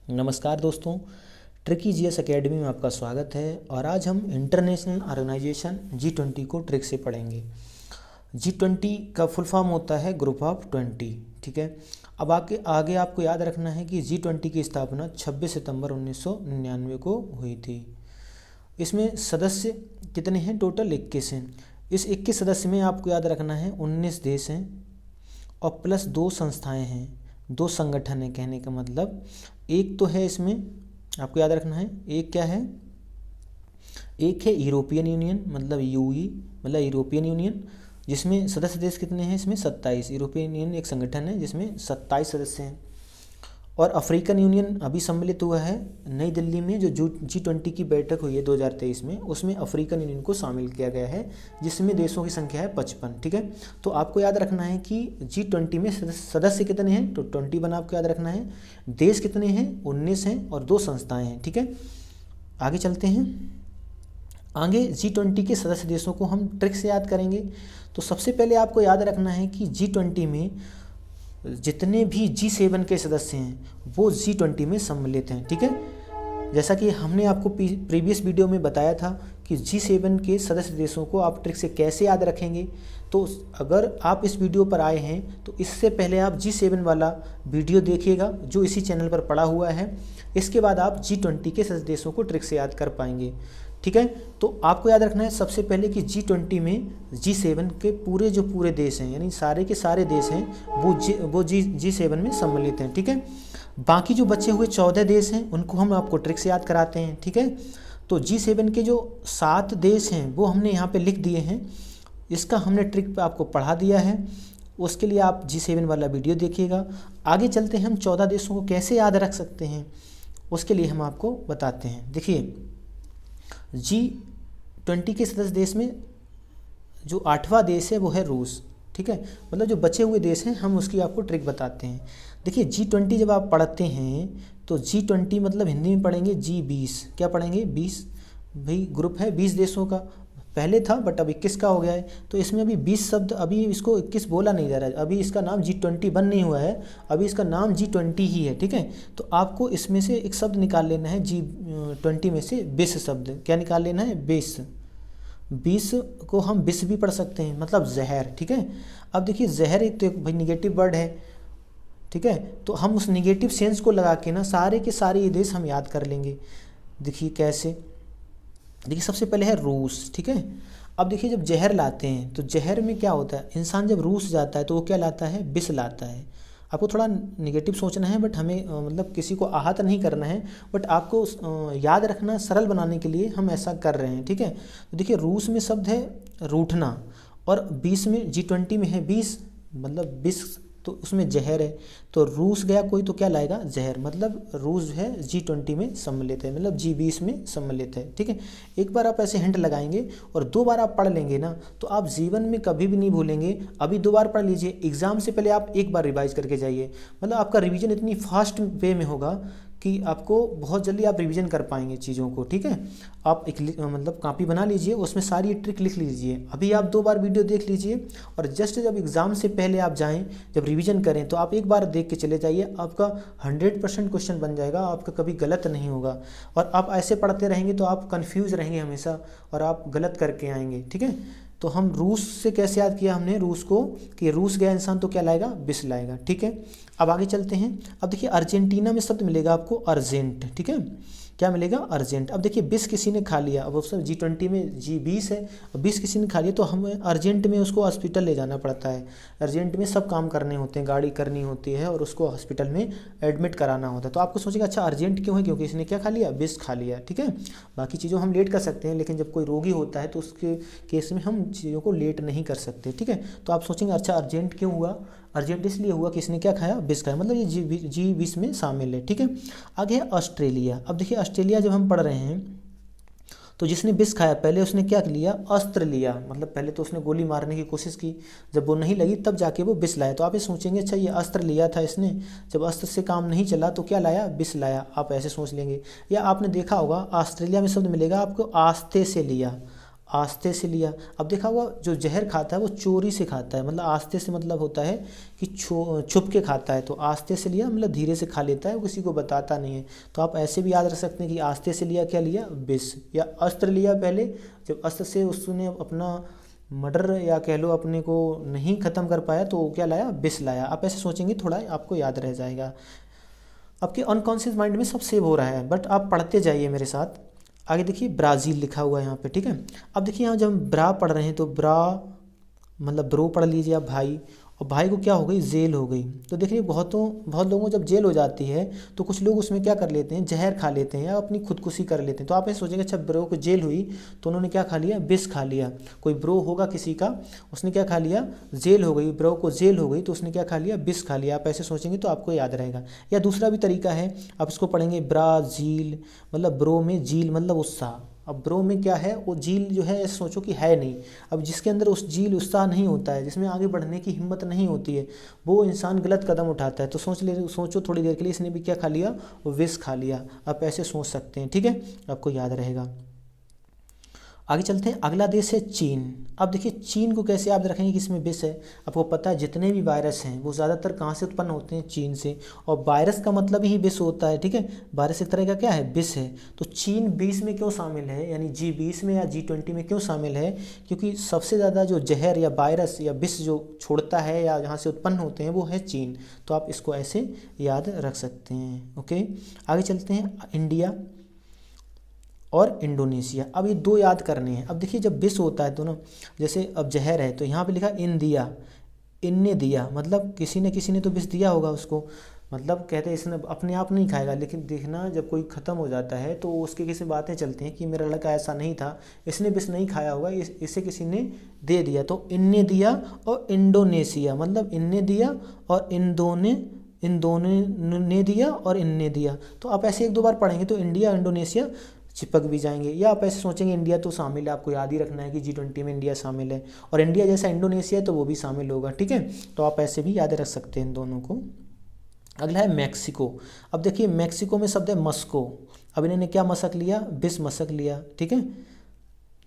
नमस्कार दोस्तों, tricky GS academy में आपका स्वागत है। और आज हम इंटरनेशनल ऑर्गेनाइजेशन G20 को ट्रिक से पढ़ेंगे। G20 का फुल फॉर्म होता है ग्रुप ऑफ 20। ठीक है, अब आगे आपको याद रखना है कि G20 की स्थापना 26 सितंबर 1999 को हुई थी। इसमें सदस्य कितने हैं? टोटल 21 हैं। इस 21 सदस्य में आपको याद रखना है 19 देश हैं और प्लस 2 संस्थाएं हैं, 2 संगठन है। कहने का मतलब एक तो है, इसमें आपको याद रखना है, एक क्या है, एक है यूरोपियन यूनियन मतलब यूई मतलब यूरोपियन यूनियन, जिसमें सदस्य देश कितने हैं? इसमें 27। यूरोपियन यूनियन एक संगठन है जिसमें 27 सदस्य हैं। और अफ्रीकन यूनियन अभी सम्मिलित हुआ है नई दिल्ली में, जो G20 की बैठक हुई है 2023 में, उसमें अफ्रीकन यूनियन को शामिल किया गया है, जिसमें देशों की संख्या है 55। ठीक है, तो आपको याद रखना है कि G20 में सदस्य कितने हैं, तो 21 आपको याद रखना है। देश कितने हैं? 19 हैं और 2 संस्थाएं हैं। ठीक है, आगे चलते हैं। आगे G20 के सदस्य देशों को हम ट्रिक से याद करेंगे। तो सबसे पहले आपको याद रखना है कि G20 में जितने भी G7 के सदस्य हैं वो G20 में सम्मिलित हैं। ठीक है, जैसा कि हमने आपको प्रीवियस वीडियो में बताया था कि G7 के सदस्य देशों को आप ट्रिक से कैसे याद रखेंगे। तो अगर आप इस वीडियो पर आए हैं तो इससे पहले आप G7 वाला वीडियो देखिएगा जो इसी चैनल पर पड़ा हुआ है। इसके बाद आप G20 के सदस्य देशों को ट्रिक से याद कर पाएंगे। ठीक है, तो आपको याद रखना है सबसे पहले कि G20 में G7 के पूरे देश हैं, यानी सारे के सारे देश हैं वो G7 में सम्मिलित हैं। ठीक है, बाकी जो बचे हुए 14 देश हैं उनको हम आपको ट्रिक से याद कराते हैं। ठीक है, तो G7 के जो 7 देश हैं वो हमने यहाँ पे लिख दिए हैं, इसका हमने ट्रिक पे आपको पढ़ा दिया है। उसके लिए आप G7 वाला वीडियो देखिएगा। आगे चलते हैं, हम 14 देशों को कैसे याद रख सकते हैं उसके लिए हम आपको बताते हैं। देखिए, G20 के सदस्य देश में जो 8वां देश है वो है रूस। ठीक है, मतलब जो बचे हुए देश हैं हम उसकी आपको ट्रिक बताते हैं। देखिए, G20 जब आप पढ़ते हैं तो G20 मतलब हिंदी में पढ़ेंगे G20। क्या पढ़ेंगे? 20। भाई ग्रुप है 20 देशों का, पहले था बट अब 21 का हो गया है। तो इसमें अभी 20 शब्द, अभी इसको 21 बोला नहीं जा रहा है, अभी इसका नाम G20 बन नहीं हुआ है, अभी इसका नाम G20 ही है। ठीक है, तो आपको इसमें से एक शब्द निकाल लेना है, G20 में से 20 शब्द। क्या निकाल लेना है? 20। 20 को हम विष भी पढ़ सकते हैं, मतलब जहर। ठीक है, अब देखिए जहर एक तो भाई निगेटिव वर्ड है। ठीक है, तो हम उस निगेटिव सेंस को लगा के ना सारे के सारे ये देश हम याद कर लेंगे। देखिए कैसे, देखिए सबसे पहले है रूस। ठीक है, अब देखिए जब जहर लाते हैं तो जहर में क्या होता है, इंसान जब रूस जाता है तो वो क्या लाता है? विष लाता है। आपको थोड़ा निगेटिव सोचना है, बट हमें मतलब किसी को आहत नहीं करना है, बट आपको याद रखना सरल बनाने के लिए हम ऐसा कर रहे हैं। ठीक है, तो देखिए रूस में शब्द है रूठना, और 20 में G20 में है 20 मतलब विष, तो उसमें जहर है। तो रूस गया कोई तो क्या लाएगा? जहर। मतलब रूस है G20 में सम्मिलित है, मतलब G20 में सम्मिलित है। ठीक है, एक बार आप ऐसे हिंट लगाएंगे और 2 बार आप पढ़ लेंगे ना तो आप जीवन में कभी भी नहीं भूलेंगे। अभी 2 बार पढ़ लीजिए, एग्जाम से पहले आप 1 बार रिवाइज करके जाइए, मतलब आपका रिवीजन इतनी फास्ट वे में होगा कि आपको बहुत जल्दी आप रिवीजन कर पाएंगे चीज़ों को। ठीक है, आप एक मतलब कॉपी बना लीजिए, उसमें सारी ट्रिक लिख लीजिए। अभी आप 2 बार वीडियो देख लीजिए और जस्ट जब एग्ज़ाम से पहले आप जाएं, जब रिवीजन करें तो आप 1 बार देख के चले जाइए, आपका 100% क्वेश्चन बन जाएगा, आपका कभी गलत नहीं होगा। और आप ऐसे पढ़ते रहेंगे तो आप कन्फ्यूज़ रहेंगे हमेशा और आप गलत करके आएंगे। ठीक है, तो हम रूस से कैसे याद किया हमने रूस को, कि रूस गया इंसान तो क्या लाएगा? विष लाएगा। ठीक है, अब आगे चलते हैं। अब देखिए अर्जेंटीना में शब्द मिलेगा आपको अर्जेंट। ठीक है, क्या मिलेगा? अर्जेंट। अब देखिए 20 किसी ने खा लिया, अब उसमें G20 में G20 है, अब 20 किसी ने खा लिया तो हमें अर्जेंट में उसको हॉस्पिटल ले जाना पड़ता है। अर्जेंट में सब काम करने होते हैं, गाड़ी करनी होती है और उसको हॉस्पिटल में एडमिट कराना होता है। तो आपको सोचेगा अच्छा अर्जेंट क्यों है? क्योंकि इसने क्या खा लिया? विष खा लिया। ठीक है, बाकी चीज़ों हम लेट कर सकते हैं, लेकिन जब कोई रोगी होता है तो उसके केस में हम चीज़ों को लेट नहीं कर सकते। ठीक है, तो आप सोचेंगे अच्छा अर्जेंट क्यों हुआ? अर्जेंट इसलिए हुआ कि इसने क्या खाया? विष खाया, मतलब ये G20 में शामिल है। ठीक है, आगे है ऑस्ट्रेलिया। अब देखिए ऑस्ट्रेलिया जब हम पढ़ रहे हैं तो जिसने विष खाया पहले उसने क्या लिया? अस्त्र लिया, मतलब पहले तो उसने गोली मारने की कोशिश की, जब वो नहीं लगी तब जाके वो विष लाया। तो आप ये सोचेंगे अच्छा ये अस्त्र लिया था इसने, जब अस्त्र से काम नहीं चला तो क्या लाया? विष लाया। आप ऐसे सोच लेंगे। या आपने देखा होगा ऑस्ट्रेलिया में शब्द मिलेगा आपको आस्ते से लिया। आस्ते से लिया। अब देखा हुआ जो जहर खाता है वो चोरी से खाता है, मतलब आस्ते से मतलब होता है कि छुप के खाता है, तो आस्ते से लिया मतलब धीरे से खा लेता है, वो किसी को बताता नहीं है। तो आप ऐसे भी याद रख सकते हैं कि आस्ते से लिया, क्या लिया, विष, या अस्त्र लिया पहले, जब अस्त्र से उसने अपना मर्डर या कह लो अपने को नहीं ख़त्म कर पाया तो क्या लाया, विष लाया। आप ऐसे सोचेंगे थोड़ा आपको याद रह जाएगा, आपके अनकॉन्शियस माइंड में सब सेव हो रहा है, बट आप पढ़ते जाइए मेरे साथ। आगे देखिए ब्राज़ील लिखा हुआ है यहाँ पे, ठीक है। अब देखिए यहाँ जब हम ब्रा पढ़ रहे हैं तो ब्रा मतलब ब्रो पढ़ लीजिए आप भाई, और भाई को क्या हो गई, जेल हो गई। तो देखिए बहुत लोगों को जब जेल हो जाती है तो कुछ लोग उसमें क्या कर लेते हैं, जहर खा लेते हैं या अपनी खुदकुशी कर लेते हैं। तो आप ये सोचेंगे अच्छा ब्रो को जेल हुई तो उन्होंने क्या खा लिया, विष खा लिया। कोई ब्रो होगा किसी का, उसने क्या खा लिया, जेल हो गई, ब्रो को जेल हो गई तो उसने क्या खा लिया, विष खा लिया। आप ऐसे सोचेंगे तो आपको याद रहेगा। या दूसरा भी तरीका है, आप इसको पढ़ेंगे ब्राज़ील, मतलब ब्रो में जील मतलब उत्साह। अब ब्रो में क्या है, वो झील जो है ऐसे सोचो कि है नहीं। अब जिसके अंदर उस झील उत्साह नहीं होता है, जिसमें आगे बढ़ने की हिम्मत नहीं होती है, वो इंसान गलत कदम उठाता है। तो सोचो थोड़ी देर के लिए, इसने भी क्या खा लिया, वो विष खा लिया। आप ऐसे सोच सकते हैं, ठीक है, आपको याद रहेगा। आगे चलते हैं, अगला देश है चीन। अब देखिए चीन को कैसे याद रखेंगे कि इसमें विष है। आपको पता है जितने भी वायरस हैं वो ज़्यादातर कहाँ से उत्पन्न होते हैं, चीन से, और वायरस का मतलब ही विष होता है, ठीक है। वायरस एक तरह का क्या है, विष है। तो चीन 20 में क्यों शामिल है, यानी G20 में या G20 में क्यों शामिल है, क्योंकि सबसे ज़्यादा जो जहर या वायरस या विष जो छोड़ता है या जहाँ से उत्पन्न होते हैं वो है चीन। तो आप इसको ऐसे याद रख सकते हैं, ओके। आगे चलते हैं, इंडिया और इंडोनेशिया। अब ये दो याद करने हैं। अब देखिए जब विष होता है दोनों, जैसे अब जहर है तो यहाँ पे लिखा इन दिया, इनने दिया, मतलब किसी ने तो विष दिया होगा उसको, मतलब कहते हैं इसने अपने आप नहीं खाएगा। लेकिन देखना जब कोई ख़त्म हो जाता है तो उसके किसी बातें चलती हैं कि मेरा लड़का ऐसा नहीं था, इसने विष नहीं खाया होगा, इसे किसी ने दे दिया। तो इनने दिया और इंडोनेशिया, मतलब इनने दिया और इन दोनों ने दिया और इनने दिया। तो आप ऐसे एक दो बार पढ़ेंगे तो इंडिया इंडोनेशिया चिपक भी जाएंगे। या आप ऐसे सोचेंगे इंडिया तो शामिल है, आपको याद ही रखना है कि G20 में इंडिया शामिल है, और इंडिया जैसा इंडोनेशिया है तो वो भी शामिल होगा, ठीक है। तो आप ऐसे भी याद रख सकते हैं इन दोनों को। अगला है मैक्सिको। अब देखिए मैक्सिको में शब्द है मस्को। अब इन्होंने क्या मशक लिया, विष मशक लिया, ठीक है।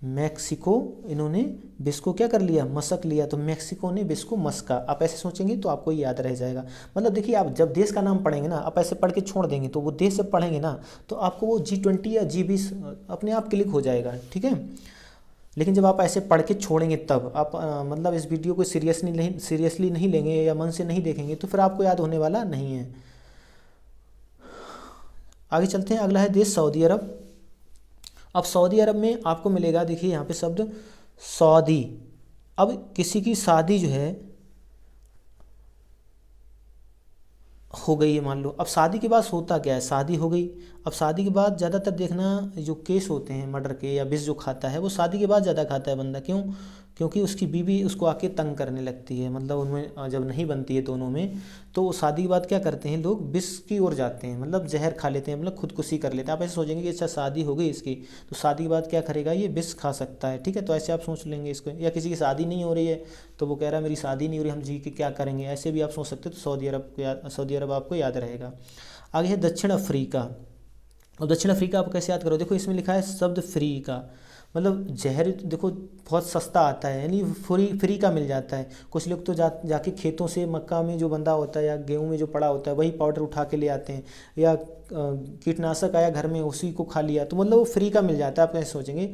मैक्सिको, इन्होंने विष को क्या कर लिया, मशक लिया, तो मैक्सिको ने विष को मस्का। आप ऐसे सोचेंगे तो आपको याद रह जाएगा। मतलब देखिए आप जब देश का नाम पढ़ेंगे ना, आप ऐसे पढ़ के छोड़ देंगे तो वो देश जब पढ़ेंगे ना तो आपको वो G20 या G20 अपने आप क्लिक हो जाएगा, ठीक है। लेकिन जब आप ऐसे पढ़ के छोड़ेंगे तब आप मतलब इस वीडियो को सीरियसली नहीं लेंगे या मन से नहीं देखेंगे तो फिर आपको याद होने वाला नहीं है। आगे चलते हैं, अगला है देश सऊदी अरब। अब सऊदी अरब में आपको मिलेगा, देखिए यहाँ पे शब्द सऊदी। अब किसी की शादी जो है हो गई है मान लो, अब शादी के बाद होता क्या है, शादी हो गई। अब शादी के बाद ज़्यादातर देखना जो केस होते हैं मर्डर के या विष जो खाता है वो शादी के बाद ज़्यादा खाता है बंदा, क्यों, क्योंकि उसकी बीवी उसको आके तंग करने लगती है, मतलब उनमें जब नहीं बनती है दोनों में तो शादी के बाद क्या करते हैं लोग, विष की ओर जाते हैं, मतलब जहर खा लेते हैं, मतलब खुदकुशी कर लेते हैं। आप ऐसे सोचेंगे कि अच्छा शादी हो गई इसकी तो शादी के बाद क्या करेगा, ये विष खा सकता है, ठीक है। तो ऐसे आप सोच लेंगे इसको। या किसी की शादी नहीं हो रही है तो वो कह रहा है मेरी शादी नहीं हो रही, हम जी के क्या करेंगे, ऐसे भी आप सोच सकते हो। तो सऊदी अरब आपको याद रहेगा। आगे है दक्षिण अफ्रीका। और दक्षिण अफ्रीका आप कैसे याद करो, देखो इसमें लिखा है शब्द फ्री का, मतलब जहर देखो बहुत सस्ता आता है, यानी फ्री का मिल जाता है। कुछ लोग तो जाके खेतों से मक्का में जो बंधा होता है या गेहूं में जो पड़ा होता है वही पाउडर उठा के ले आते हैं, या कीटनाशक आया घर में उसी को खा लिया, तो मतलब वो फ्री का मिल जाता है। आप कैसे सोचेंगे,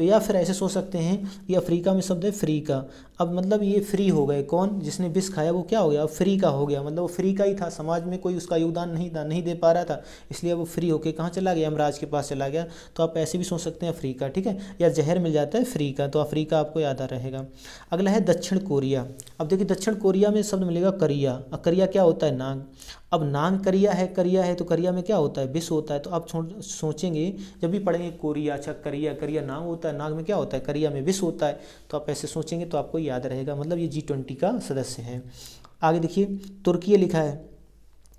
या फिर ऐसे सोच सकते हैं कि अफ्रीका में शब्द है फ्री का। अब मतलब ये फ्री हो गए, कौन, जिसने विष खाया वो क्या हो गया, अब फ्री का हो गया, मतलब वो फ्री का ही था, समाज में कोई उसका योगदान नहीं था, नहीं दे पा रहा था, इसलिए वो फ्री होके कहाँ चला गया, यमराज के पास चला गया। तो आप ऐसे भी सोच सकते हैं अफ्रीका, ठीक है। या जहर मिल जाता है फ्री का, तो अफ्रीका आपको याद आ रहेगा। अगला है दक्षिण कोरिया। अब देखिए दक्षिण कोरिया में शब्द मिलेगा करिया। अब करिया क्या होता है, नाग। अब नाग करिया है तो करिया में क्या होता है, विष होता है। तो आप सोचेंगे जब भी पढ़ेंगे कोरिया, अच्छा करिया नाग होता है, नाग में क्या होता है, करिया में विष होता है। तो आप ऐसे सोचेंगे तो आपको याद रहेगा, मतलब ये G20 का सदस्य है। आगे देखिए तुर्की लिखा है।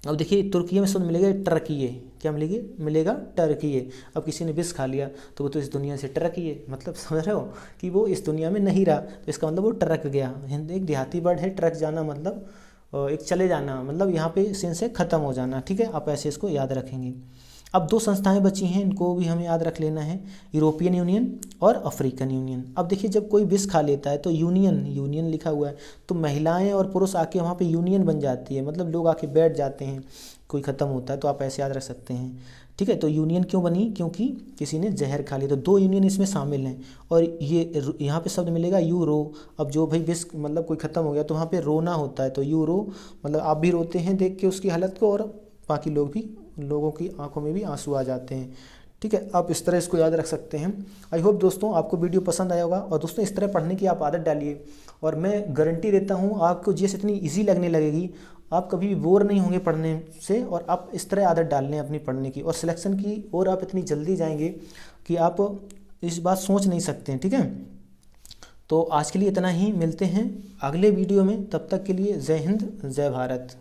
अब देखिए तुर्की में शब्द मिलेगा टर्की, क्या मिलेगा टर्की। अब किसी ने विष खा लिया तो वो तो इस दुनिया से टर्की है, मतलब समझ रहे हो कि वो इस दुनिया में नहीं रहा, तो इसका मतलब वो टरक गया। एक देहाती वर्ड है टरक जाना, मतलब एक चले जाना, मतलब यहाँ पे सेंस है ख़त्म हो जाना, ठीक है। आप ऐसे इसको याद रखेंगे। अब 2 संस्थाएं बची हैं, इनको भी हमें याद रख लेना है, यूरोपियन यूनियन और अफ्रीकन यूनियन। अब देखिए जब कोई विष खा लेता है तो यूनियन यूनियन लिखा हुआ है, तो महिलाएं और पुरुष आके वहाँ पे यूनियन बन जाती है, मतलब लोग आके बैठ जाते हैं, कोई ख़त्म होता है, तो आप ऐसे याद रख सकते हैं। ठीक है, तो यूनियन क्यों बनी, क्योंकि किसी ने जहर खा लिया, तो 2 यूनियन इसमें शामिल हैं। और ये यहाँ पे शब्द मिलेगा यूरो। अब जो भाई विष मतलब कोई ख़त्म हो गया तो वहाँ पे रोना होता है, तो यूरो मतलब आप भी रोते हैं देख के उसकी हालत को, और बाकी लोगों की आंखों में भी आंसू आ जाते हैं। ठीक है, आप इस तरह इसको याद रख सकते हैं। आई होप दोस्तों आपको वीडियो पसंद आया होगा, और दोस्तों इस तरह पढ़ने की आप आदत डालिए, और मैं गारंटी देता हूँ आपको जीएस इतनी इजी लगने लगेगी, आप कभी भी बोर नहीं होंगे पढ़ने से, और आप इस तरह आदत डाल लें अपनी पढ़ने की, और सिलेक्शन की और आप इतनी जल्दी जाएंगे कि आप इस बात सोच नहीं सकते हैं। ठीक है, तो आज के लिए इतना ही, मिलते हैं अगले वीडियो में, तब तक के लिए जय हिंद जय भारत।